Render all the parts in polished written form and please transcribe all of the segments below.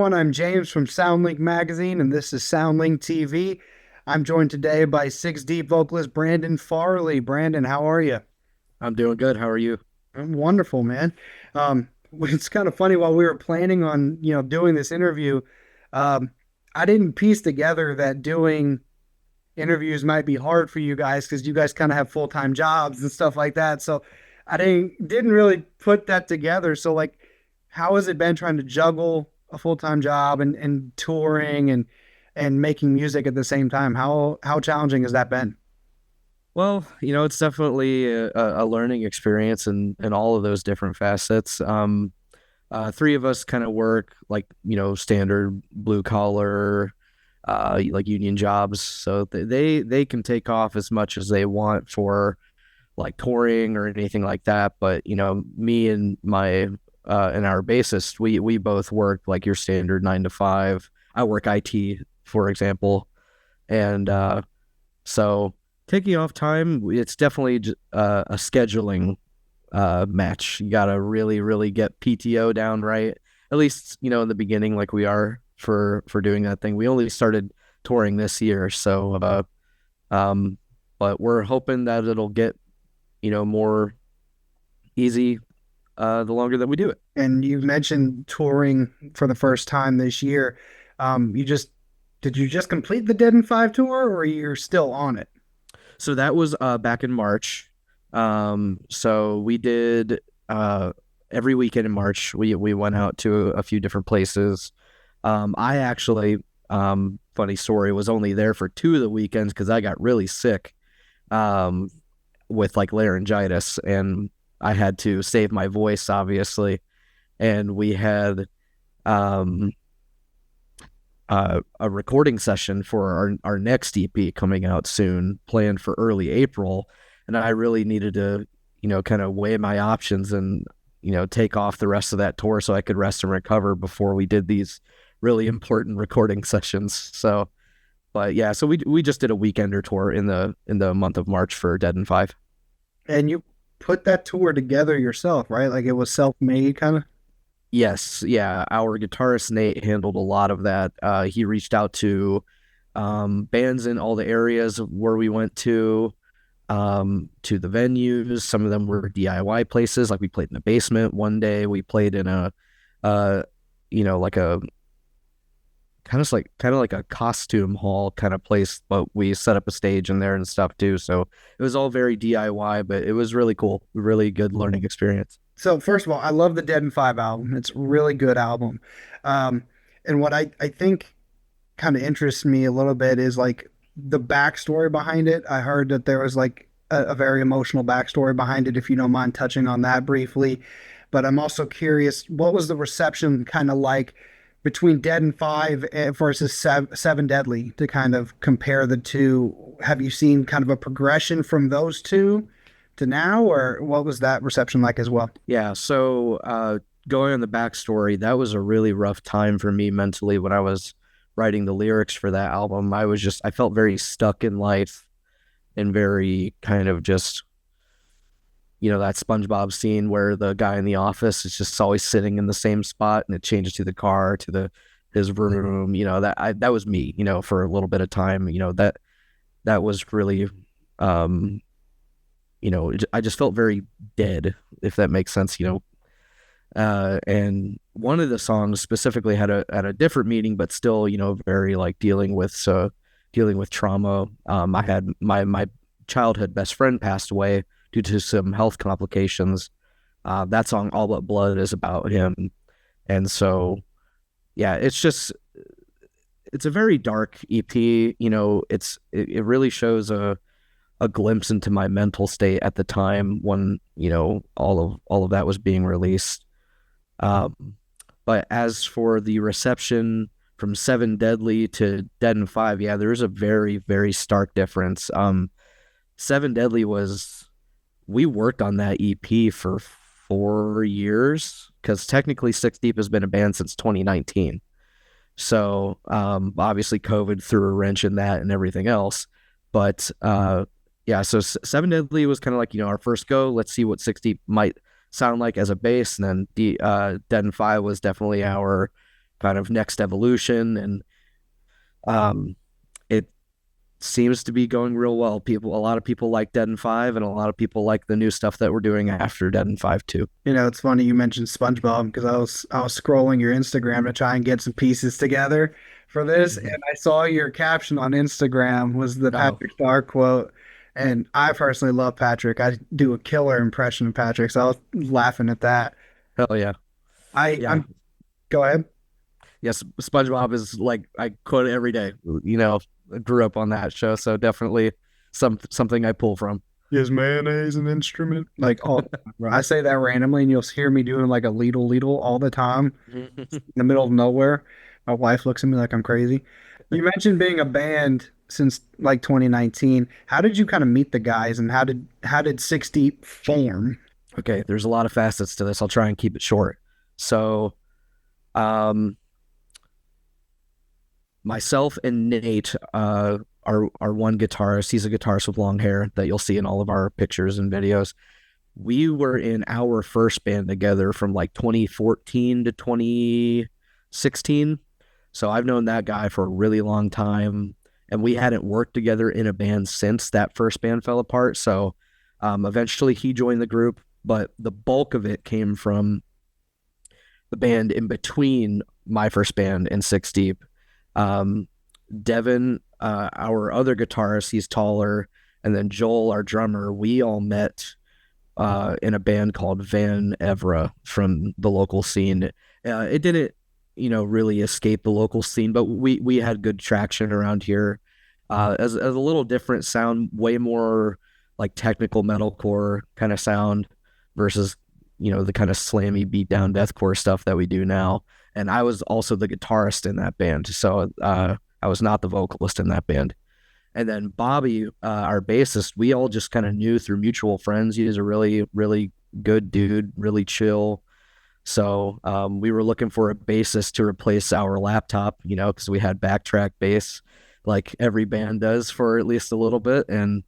everyone. I'm James from Soundlink Magazine, and this is Soundlink TV. I'm joined today by Six Deep vocalist Brandon Farley. Brandon, how are you? I'm doing good. How are you? I'm wonderful, man. It's kind of funny while we were planning on, doing this interview, um, I didn't piece together that doing interviews might be hard for you guys because you guys kind of have full-time jobs and stuff like that. So I didn't really put that together. So like, how has it been trying to juggle a full-time job and touring and making music at the same time? How challenging has that been? Well, it's definitely a learning experience in all of those different facets. Three of us kind of work like, standard blue collar, like union jobs. So they can take off as much as they want for like touring or anything like that. But, me and and our bassist, we both work like your standard 9 to 5. I work IT, for example. And, so taking off time, it's definitely a scheduling match. You got to really, really get PTO down right. At least, in the beginning, like we are for doing that thing. We only started touring this year. So, but we're hoping that it'll get, more easy the longer that we do it. And you mentioned touring for the first time this year. Did you just complete the Dead and Five tour, or you're still on it? So that was back in March. So we did every weekend in March. We went out to a few different places. I actually, funny story, was only there for 2 of the weekends because I got really sick with like laryngitis, and I had to save my voice, obviously. And we had a recording session for our next EP coming out soon, planned for early April. And I really needed to, kind of weigh my options and, take off the rest of that tour so I could rest and recover before we did these really important recording sessions. So, but yeah, so we just did a weekender tour in the month of March for Dead and Five. And you put that tour together yourself, right? Like it was self-made kind of? Yes, yeah. Our guitarist Nate handled a lot of that. He reached out to bands in all the areas where we went to the venues. Some of them were DIY places, like we played in the basement one day. We played in a, like a kind of like a costume hall kind of place, but we set up a stage in there and stuff too. So it was all very DIY, but it was really cool, really good learning experience. So first of all, I love the Dead and Five album. It's a really good album. And what I think kind of interests me a little bit is like the backstory behind it. I heard that there was like a very emotional backstory behind it, if you don't mind touching on that briefly. But I'm also curious, what was the reception kind of like between Dead and Five versus Seven Deadly, to kind of compare the two? Have you seen kind of a progression from those two to now, or what was that reception like as well? Yeah, so going on the backstory, that was a really rough time for me mentally when I was writing the lyrics for that album. I felt very stuck in life and very kind of just, that SpongeBob scene where the guy in the office is just always sitting in the same spot, and it changes to the car, to his room. That was me, for a little bit of time. That was really, I just felt very dead, if that makes sense. And one of the songs specifically had a different meaning, but still, very like dealing with trauma. I had my childhood best friend passed away due to some health complications. That song, All But Blood, is about him. And so, yeah, it's a very dark EP. It really shows a glimpse into my mental state at the time when, all of that was being released. But as for the reception from Seven Deadly to Dead and Five, yeah, there's a very, very stark difference. Seven Deadly we worked on that EP for 4 years, because technically Six Deep has been a band since 2019. So obviously COVID threw a wrench in that and everything else. But yeah, so Seven Deadly was kind of like, our first go. Let's see what Six Deep might sound like as a bass. And then Dead and Five was definitely our kind of next evolution, and it seems to be going real well. A lot of people like Dead and Five, and a lot of people like the new stuff that we're doing after Dead and Five too. You know, it's funny you mentioned SpongeBob because I was scrolling your Instagram to try and get some pieces together for this, Mhm. and I saw your caption on Instagram was the Oh, Patrick Star quote. And I personally love Patrick. I do a killer impression of Patrick, so I was laughing at that. hell yeah. Yeah. I'm go ahead. Yes, SpongeBob is like I quote it every day. I grew up on that show, so definitely something I pull from. Is mayonnaise an instrument? Like all I say that randomly, and you'll hear me doing like a leadle all the time in the middle of nowhere. My wife looks at me like I'm crazy. You mentioned being a band since like 2019. How did you kind of meet the guys, and how did Six Deep form? Okay, there's a lot of facets to this. I'll try and keep it short. So, um, myself and Nate, our one guitarist, he's a guitarist with long hair that you'll see in all of our pictures and videos. We were in our first band together from like 2014 to 2016. So I've known that guy for a really long time, and we hadn't worked together in a band since that first band fell apart. So eventually he joined the group, but the bulk of it came from the band in between my first band and Six Deep. Um, Devin, our other guitarist, he's taller, and then Joel, our drummer, we all met in a band called Van Evra from the local scene. It didn't, really escape the local scene, but we had good traction around here. As a little different sound, way more like technical metalcore kind of sound versus the kind of slammy beat down deathcore stuff that we do now. And I was also the guitarist in that band, so I was not the vocalist in that band. And then Bobby, our bassist, we all just kind of knew through mutual friends. He was a really, really good dude, really chill. So we were looking for a bassist to replace our laptop, because we had backtrack bass, like every band does for at least a little bit. And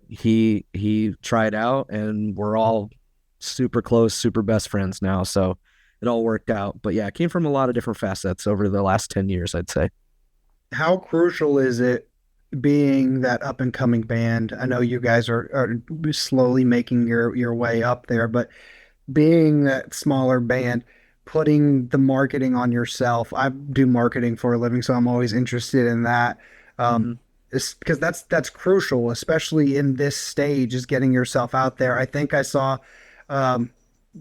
he tried out, and we're all super close, super best friends now. So it all worked out. But yeah, it came from a lot of different facets over the last 10 years, I'd say. How crucial is it being that up and coming band? I know you guys are slowly making your way up there, but being that smaller band, putting the marketing on yourself. I do marketing for a living, so I'm always interested in that. Um, Mm-hmm. it's because that's crucial, especially in this stage, is getting yourself out there. I think I saw um,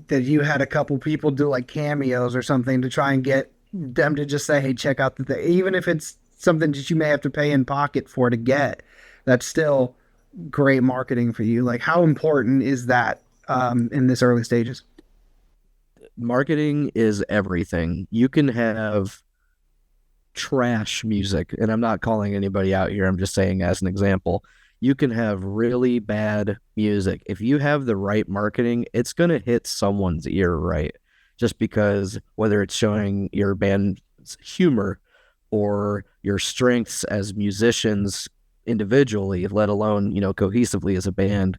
that you had a couple people do like cameos or something to try and get them to just say, "Hey, check out the thing," even if it's something that you may have to pay in pocket for to get. That's still great marketing for you. Like, how important is that in this early stages? Marketing is everything. You can have trash music, and I'm not calling anybody out here. I'm just saying as an example. You can have really bad music. If you have the right marketing, it's going to hit someone's ear right. Just because whether it's showing your band's humor or your strengths as musicians individually, let alone, cohesively as a band.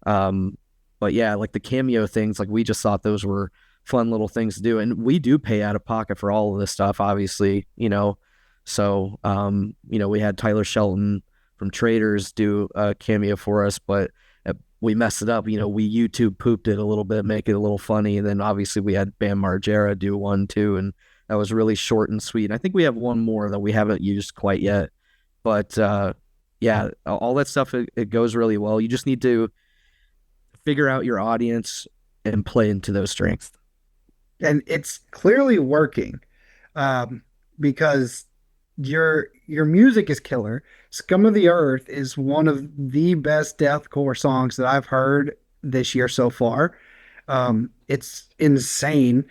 Um, but yeah, like the cameo things, like we just thought those were fun little things to do. And we do pay out of pocket for all of this stuff, obviously, So, we had Tyler Shelton from Traders do a cameo for us, but we messed it up. We YouTube pooped it a little bit, make it a little funny. And then obviously we had Bam Margera do one too. And that was really short and sweet. And I think we have one more that we haven't used quite yet. But yeah, all that stuff, it goes really well. You just need to figure out your audience and play into those strengths. And it's clearly working um, because your music is killer. Scum of the Earth is one of the best deathcore songs that I've heard this year so far. It's insane.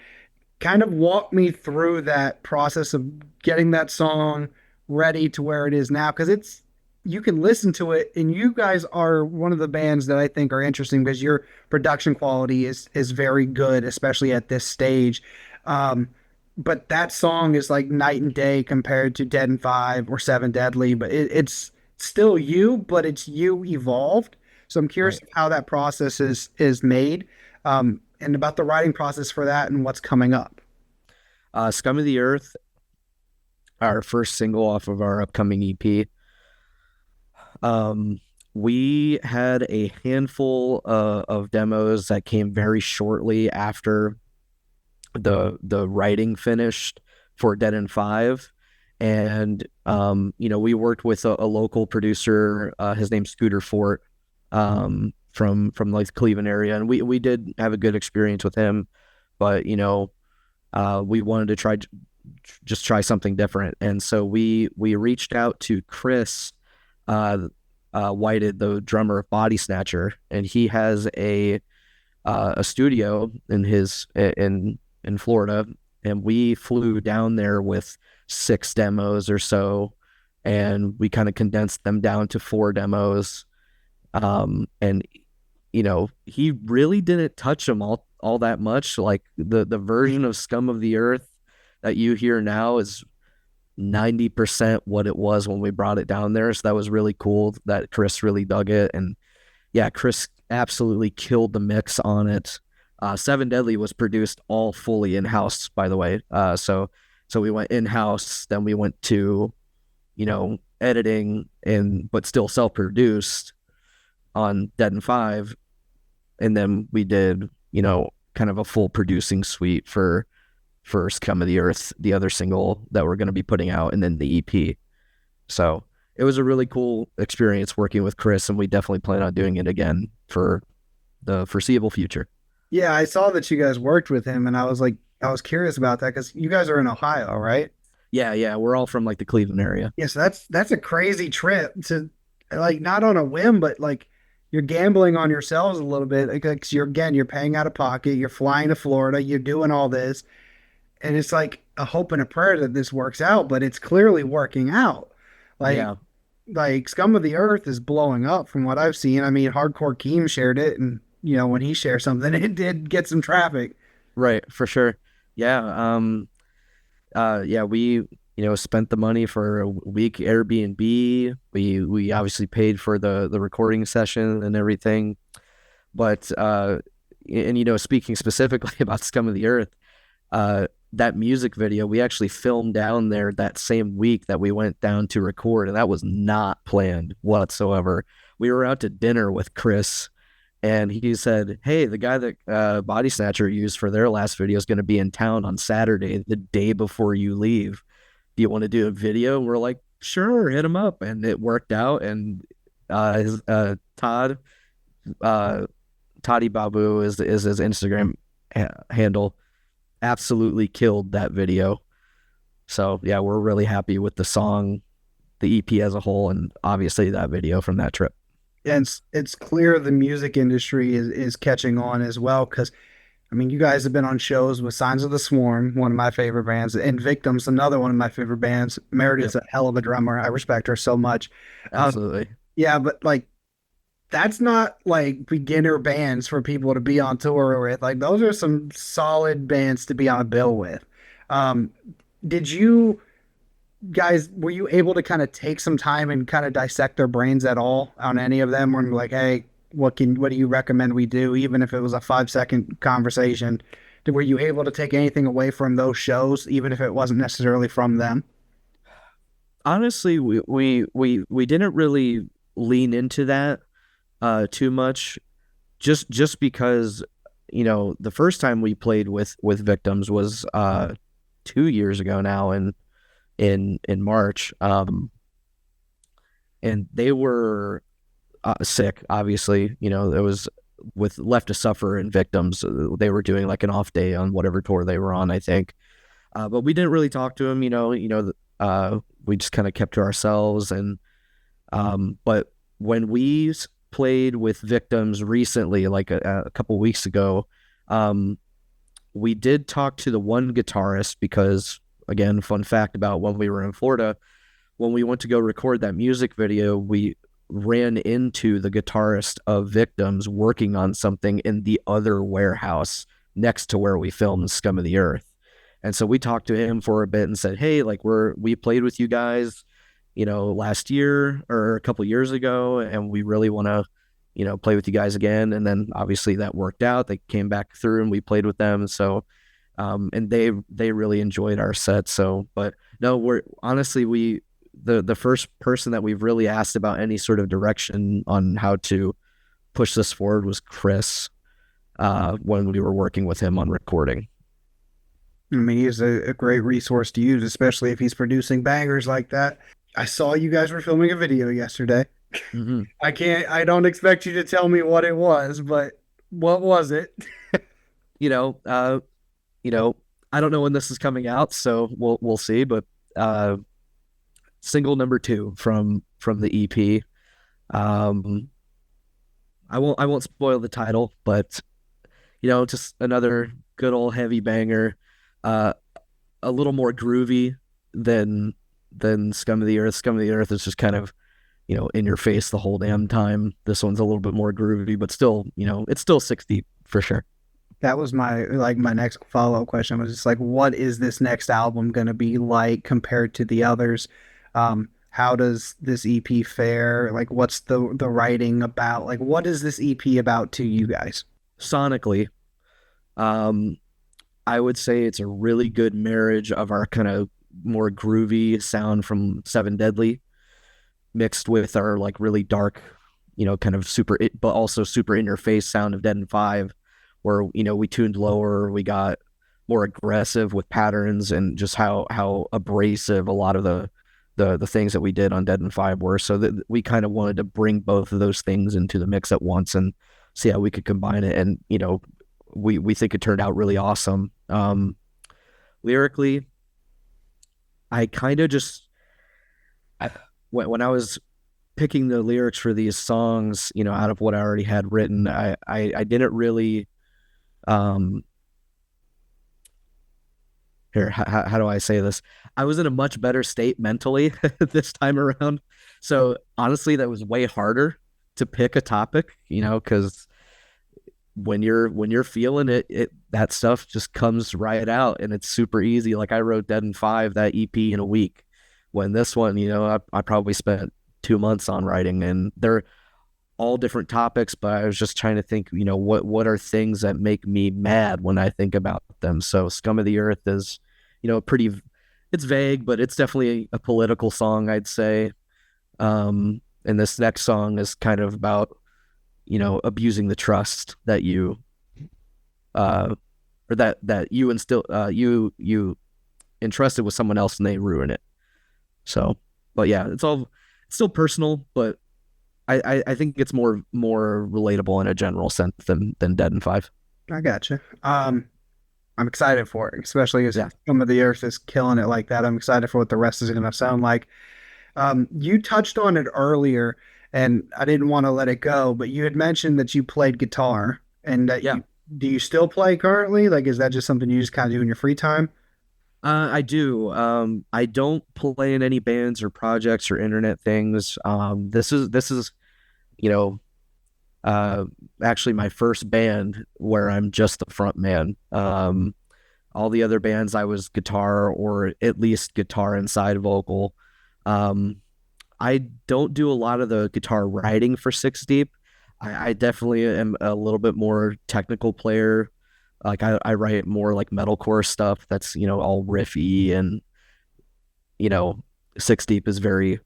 Kind of walk me through that process of getting that song ready to where it is now, because it's you can listen to it, and you guys are one of the bands that I think are interesting because your production quality is very good, especially at this stage. Um, but that song is like night and day compared to Dead and Five or Seven Deadly, but it's still you, but it's you evolved. So I'm curious Right. how that process is made, and about the writing process for that and what's coming up. Scum of the Earth, our first single off of our upcoming EP. Um, we had a handful of demos that came very shortly after the writing finished for Dead End Five, and we worked with a local producer. His name's Scooter Fort, from like the Cleveland area, and we did have a good experience with him, but we wanted to try something different, and so we reached out to Chris, Whited, the drummer of Bodysnatcher, and he has a studio in Florida, and we flew down there with 6 demos or so, and we kind of condensed them down to 4 demos. And he really didn't touch them all that much. Like the version of Scum of the Earth that you hear now is 90% what it was when we brought it down there. So that was really cool that Chris really dug it. And yeah, Chris absolutely killed the mix on it. Seven Deadly was produced all fully in-house, by the way. So we went in-house, then we went to, editing but still self-produced on Dead and Five. And then we did, kind of a full producing suite for Scum of the Earth, the other single that we're going to be putting out, and then the EP. So it was a really cool experience working with Chris, and we definitely plan on doing it again for the foreseeable future. Yeah, I saw that you guys worked with him, and I was curious about that because you guys are in Ohio, right? Yeah, we're all from like the Cleveland area. Yeah, so that's a crazy trip to, like, not on a whim, but like you're gambling on yourselves a little bit because you're paying out of pocket, you're flying to Florida, you're doing all this, and it's like a hope and a prayer that this works out, but it's clearly working out. Like, Yeah, like Scum of the Earth is blowing up from what I've seen. I mean, Hardcore Keem shared it, and when he shared something, it did get some traffic. right, for sure. Yeah, yeah, we spent the money for a week Airbnb. We obviously paid for the recording session and everything, but and speaking specifically about Scum of the Earth, that music video we actually filmed down there that same week that we went down to record, and that was not planned whatsoever. We were out to dinner with Chris, and he said, "Hey, the guy that Bodysnatcher used for their last video is going to be in town on Saturday, the day before you leave. Do you want to do a video?" And we're like, "Sure, hit him up." And it worked out. And his Todd, Toddy Babu is his Instagram handle. Absolutely killed that video. So yeah, we're really happy with the song, the EP as a whole, and obviously that video from that trip. And it's clear the music industry is catching on as well because, I mean, you guys have been on shows with Signs of the Swarm, one of my favorite bands, and Victims, another one of my favorite bands. Meredith's a hell of a drummer. I respect her so much. Absolutely. Yeah, but like that's not like beginner bands for people to be on tour with. Like those are some solid bands to be on a bill with. Um, did you guys were you able to kind of take some time and kind of dissect their brains at all on any of them? Where I'm like, hey, what do you recommend we do, even if it was a 5-second conversation? Were you able to take anything away from those shows, even if it wasn't necessarily from them? Honestly, we didn't really lean into that too much, just because the first time we played with Victims was 2 years ago now, in March, and they were sick. Obviously, it was with Left to Suffer and Victims. They were doing like an off day on whatever tour they were on, I think. But we didn't really talk to them. We just kind of kept to ourselves. And but when we played with Victims recently, like a couple weeks ago, we did talk to the one guitarist because, again, fun fact about when we were in Florida, when we went to go record that music video, we ran into the guitarist of Victims working on something in the other warehouse next to where we filmed Scum of the Earth. And so we talked to him for a bit and said, hey, like we played with you guys, last year or a couple years ago, and we really want to, play with you guys again. And then obviously that worked out. They came back through and we played with them. So And they really enjoyed our set. So, but no, we're honestly the first person that we've really asked about any sort of direction on how to push this forward was Chris, when we were working with him on recording. I mean, he's a great resource to use, especially if he's producing bangers like that. I saw you guys were filming a video yesterday. Mm-hmm. I don't expect you to tell me what it was, but what was it? You know, you know, I don't know when this is coming out, so we'll see. But single number 2 from the EP. I won't spoil the title, but just another good old heavy banger. A little more groovy than Scum of the Earth. Scum of the Earth is just kind of in your face the whole damn time. This one's a little bit more groovy, but still, it's still 60 for sure. That was my next follow-up question was just like, what is this next album going to be like compared to the others? How does this EP fare? Like, what's the writing about? Like, what is this EP about to you guys? Sonically, I would say it's a really good marriage of our kind of more groovy sound from Seven Deadly mixed with our like really dark, kind of but also super in your face sound of Dead and Five, where, we tuned lower, we got more aggressive with patterns and just how abrasive a lot of the things that we did on Dead and Five were. So that we kind of wanted to bring both of those things into the mix at once and see how we could combine it. And, we think it turned out really awesome. Lyrically, I kind of when I was picking the lyrics for these songs, out of what I already had written, I didn't really, how do I say this? I was in a much better state mentally this time around. So honestly, that was way harder to pick a topic, because when you're feeling it, that stuff just comes right out and it's super easy. Like I wrote Dead and Five, that EP, in a week. When this one, I probably spent 2 months on writing, and they're all different topics, but I was just trying to think, what are things that make me mad when I think about them. So Scum of the Earth is, it's vague, but it's definitely a political song, I'd say. And this next song is kind of about, abusing the trust that you, or that you instill, you entrusted with someone else and they ruin it. So, but yeah, it's still personal, but I think it's more relatable in a general sense than Dead and Five. I gotcha. I'm excited for it, especially as Scum of the Earth is killing it like that. I'm excited for what the rest is going to sound like. You touched on it earlier, and I didn't want to let it go, but you had mentioned that you played guitar, and that do you still play currently? Like, is that just something you just kind of do in your free time? I do. I don't play in any bands or projects or internet things. This is, actually my first band where I'm just the front man. All the other bands I was guitar or at least guitar and side vocal. I don't do a lot of the guitar writing for Six Deep. I definitely am a little bit more technical player. Like I write more like metalcore stuff that's, all riffy, and, Six Deep is very,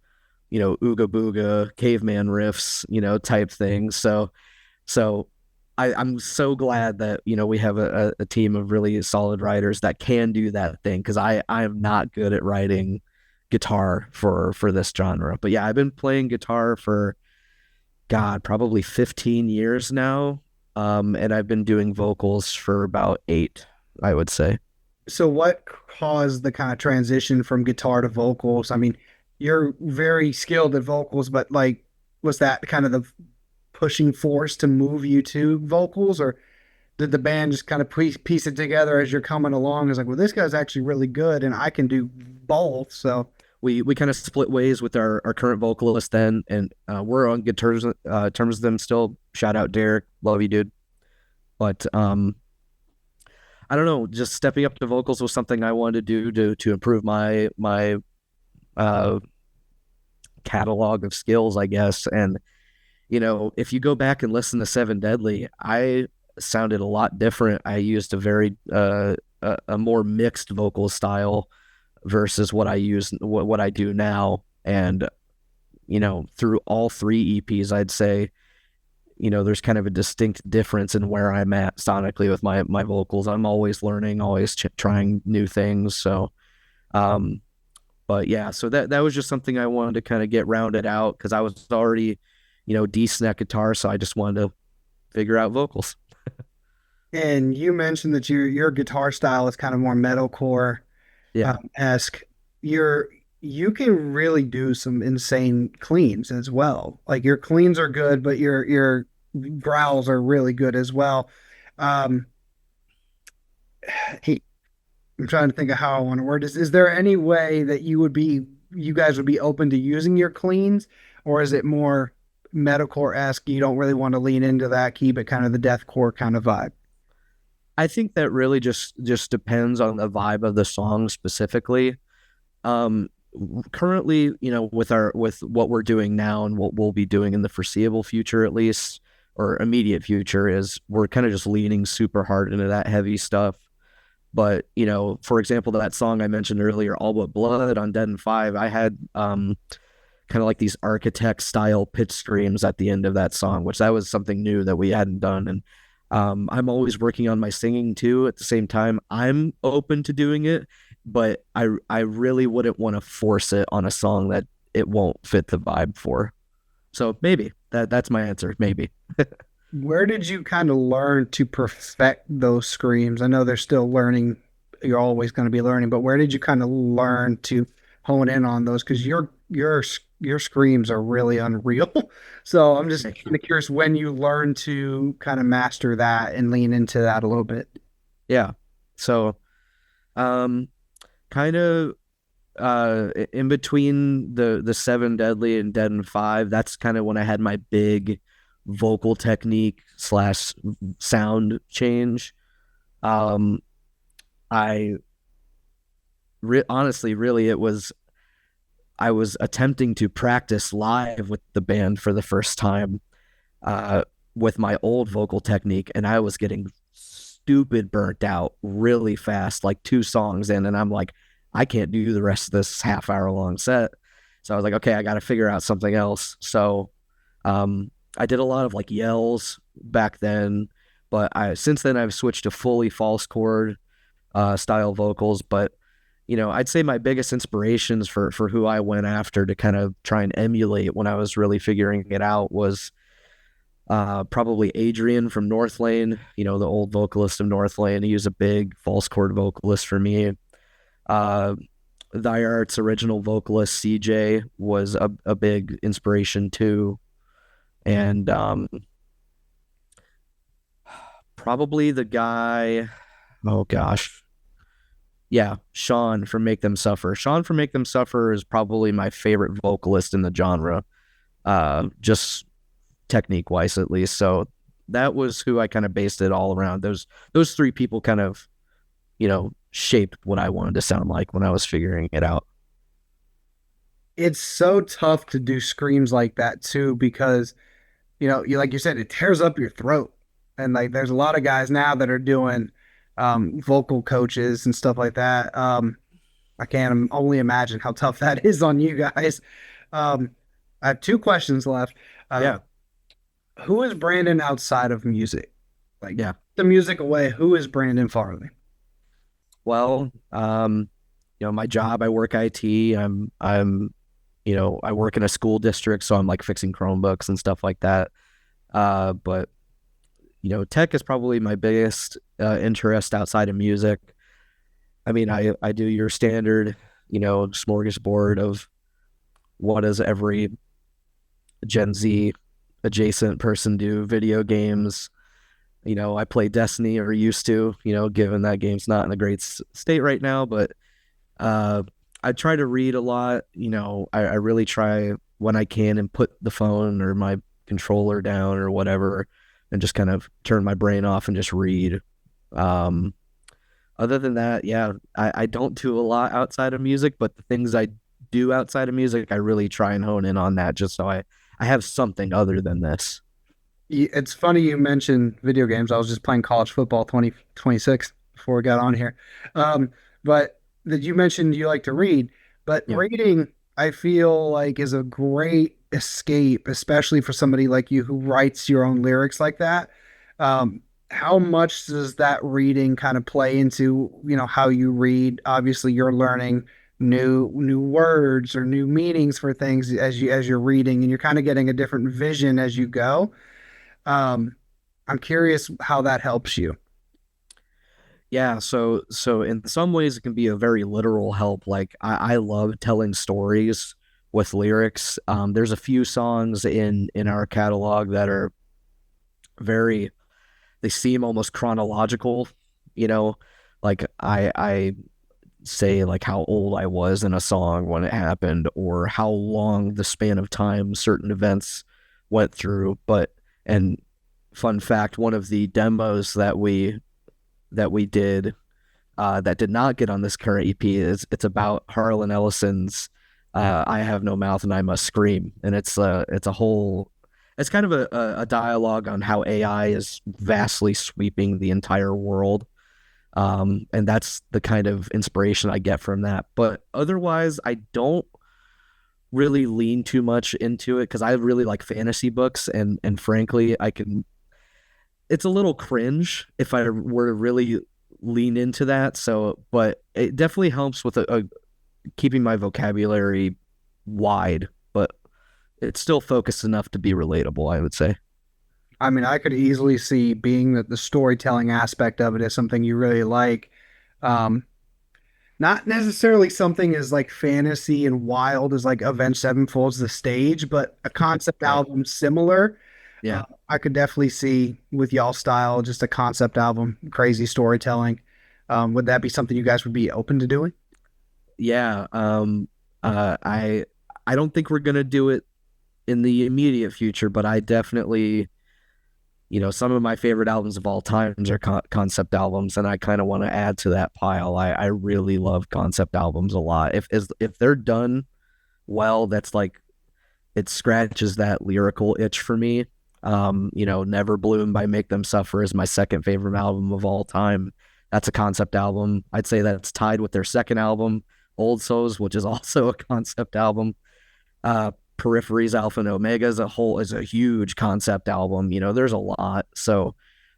ooga booga, caveman riffs, type things. So I'm so glad that, we have a team of really solid writers that can do that thing. Cause I am not good at writing guitar for this genre, but yeah, I've been playing guitar for probably 15 years now. And I've been doing vocals for about 8, I would say. So what caused the kind of transition from guitar to vocals? I mean, you're very skilled at vocals, but like, was that kind of the pushing force to move you to vocals, or did the band just kind of piece it together as you're coming along? It's like, well, this guy's actually really good and I can do both. So we kind of split ways with our current vocalist then, and we're on good terms with them still. Shout out Derek, love you, dude. But I don't know, just stepping up to vocals was something I wanted to do to improve my catalog of skills, I guess. And if you go back and listen to Seven Deadly, I sounded a lot different. I used a very a more mixed vocal style versus what I do now. And through all three EPs, I'd say there's kind of a distinct difference in where I'm at sonically with my vocals. I'm always learning, always trying new things. So, but yeah, so that was just something I wanted to kind of get rounded out because I was already, decent at guitar, so I just wanted to figure out vocals. And you mentioned that your guitar style is kind of more metalcore Yeah. esque. You're you can really do some insane cleans as well. Like your cleans are good, but your growls are really good as well. Um, he, I'm trying to think of how I want to word this. Is there any way that you guys would be open to using your cleans, or is it more metalcore esque? You don't really want to lean into that, keep it kind of the deathcore kind of vibe. I think that really just depends on the vibe of the song specifically. Um, Currently, with what we're doing now and what we'll be doing in the foreseeable future, at least, or immediate future, is we're kind of just leaning super hard into that heavy stuff. But for example, that song I mentioned earlier, "All But Blood" on Dead and Five, I had kind of like these architect style pitch screams at the end of that song, which that was something new that we hadn't done. And I'm always working on my singing too. At the same time, I'm open to doing it, but I really wouldn't want to force it on a song that it won't fit the vibe for. So maybe that's my answer. Maybe. Where did you kind of learn to perfect those screams? I know they're still learning. You're always going to be learning, but where did you kind of learn to hone in on those? Because your screams are really unreal. So I'm just Thank kind you. of curious when you learn to kind of master that and lean into that a little bit. Yeah. So um, kind of in between the Seven Deadly and Dead and Five, that's kind of when I had my big vocal technique slash sound change. Um, I honestly, really, I was attempting to practice live with the band for the first time uh, with my old vocal technique, and I was getting stupid burnt out really fast, like two songs in, and I'm like, I can't do the rest of this half-hour long set. So I was like, okay, I got to figure out something else. So I did a lot of like yells back then, but I since then I've switched to fully false chord style vocals. But I'd say my biggest inspirations for who I went after to kind of try and emulate when I was really figuring it out was probably Adrian from Northlane, the old vocalist of Northlane. He was a big false chord vocalist for me. Uh, Thy Art's original vocalist CJ was a big inspiration too, and probably the guy. Oh gosh, yeah, Sean from Make Them Suffer. Sean from Make Them Suffer is probably my favorite vocalist in the genre, just technique wise at least. So that was who I kind of based it all around. Those three people kind of shaped what I wanted to sound like when I was figuring it out. It's so tough to do screams like that too, because you like you said, it tears up your throat. And like there's a lot of guys now that are doing vocal coaches and stuff like that. I can only imagine how tough that is on you guys. Um, I have two questions left. Uh, Yeah, who is Brandon outside of music? Like yeah. the music away, who is Brandon Farley? Well, my job, I work IT. I work in a school district, so I'm like fixing Chromebooks and stuff like that. But tech is probably my biggest interest outside of music. I mean, I do your standard, smorgasbord of what does every Gen Z adjacent person do? Video games. I play Destiny or used to, given that game's not in a great state right now, but I try to read a lot. I really try when I can and put the phone or my controller down or whatever and just kind of turn my brain off and just read. Um, Other than that, yeah, I don't do a lot outside of music, but the things I do outside of music, I really try and hone in on that just so I have something other than this. It's funny you mentioned video games. I was just playing college football 2026 before we got on here. But that you mentioned you like to read, but Yeah. reading, I feel like, is a great escape, especially for somebody like you who writes your own lyrics like that. How much does that reading kind of play into, how you read? Obviously, you're learning new words or new meanings for things as you're reading, and you're kind of getting a different vision as you go. Um, I'm curious how that helps you. Yeah, so in some ways it can be a very literal help. Like I love telling stories with lyrics. There's a few songs in our catalog that are very, they seem almost chronological, you know, like I say like how old I was in a song when it happened, or how long the span of time certain events went through. But and fun fact, one of the demos that we did that did not get on this current EP is it's about Harlan Ellison's "I Have No Mouth and I Must Scream," and it's a whole, it's kind of a dialogue on how AI is vastly sweeping the entire world, and that's the kind of inspiration I get from that. But otherwise, I don't really lean too much into it because I really like fantasy books, and frankly, I can, it's a little cringe if I were to really lean into that. So, but it definitely helps with keeping my vocabulary wide, but it's still focused enough to be relatable, I would say. I mean, I could easily see being that the storytelling aspect of it is something you really like. Um, Not necessarily something as like fantasy and wild as like Avenged Sevenfold's The Stage, but a concept Right. album similar. Yeah. I could definitely see with y'all style, just a concept album, crazy storytelling. Would that be something you guys would be open to doing? Yeah. I don't think we're gonna do it in the immediate future, but I definitely, some of my favorite albums of all times are concept albums, and I kind of want to add to that pile. I really love concept albums a lot. If they're done well, that's like, it scratches that lyrical itch for me. Never Bloom by Make Them Suffer is my second favorite album of all time. That's a concept album. I'd say that's tied with their second album, Old Souls, which is also a concept album. Peripheries, Alpha and Omega as a whole is a huge concept album. There's a lot. So,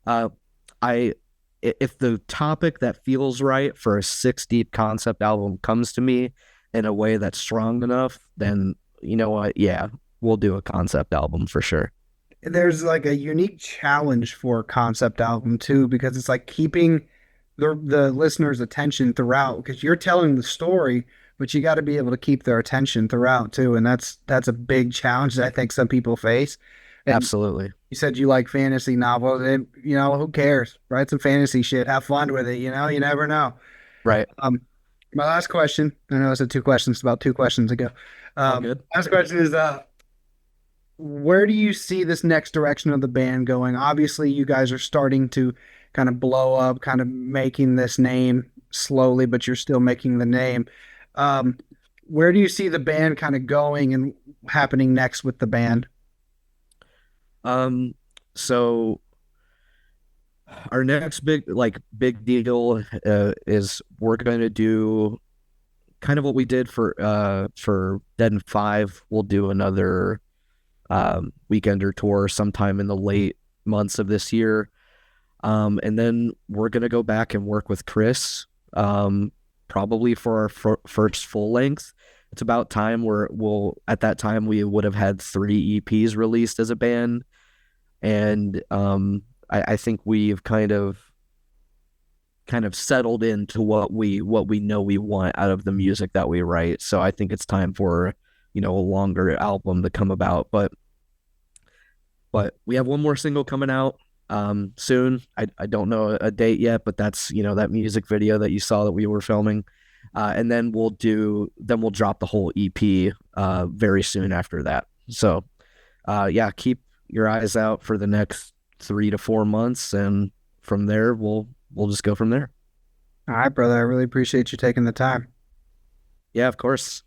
uh, I if the topic that feels right for a six deep concept album comes to me in a way that's strong enough, then you know what? Yeah, we'll do a concept album for sure. There's like a unique challenge for a concept album too, because it's like keeping the listener's attention throughout, because you're telling the story, but you got to be able to keep their attention throughout too, and that's a big challenge that I think some people face. And Absolutely. you said you like fantasy novels, and who cares? Write some fantasy shit, have fun with it. You never know. Right. My last question. I know I said two questions about two questions ago. All good. Last question is, where do you see this next direction of the band going? Obviously, you guys are starting to kind of blow up, kind of making this name slowly, but you're still making the name. Um, where do you see the band kind of going and happening next with the band? So our next big deal is we're going to do kind of what we did for Dead and Five. We'll do another weekender tour sometime in the late months of this year. And then we're going to go back and work with Chris, probably for our first full length. It's about time at that time, we would have had 3 EPs released as a band. And I think we've kind of settled into what we know we want out of the music that we write. So I think it's time for, a longer album to come about. But we have one more single coming out soon. I don't know a date yet, but that's, that music video that you saw that we were filming. And then we'll drop the whole EP very soon after that. So yeah, keep your eyes out for the next 3 to 4 months, and from there we'll just go from there. All right, brother. I really appreciate you taking the time. Yeah, of course.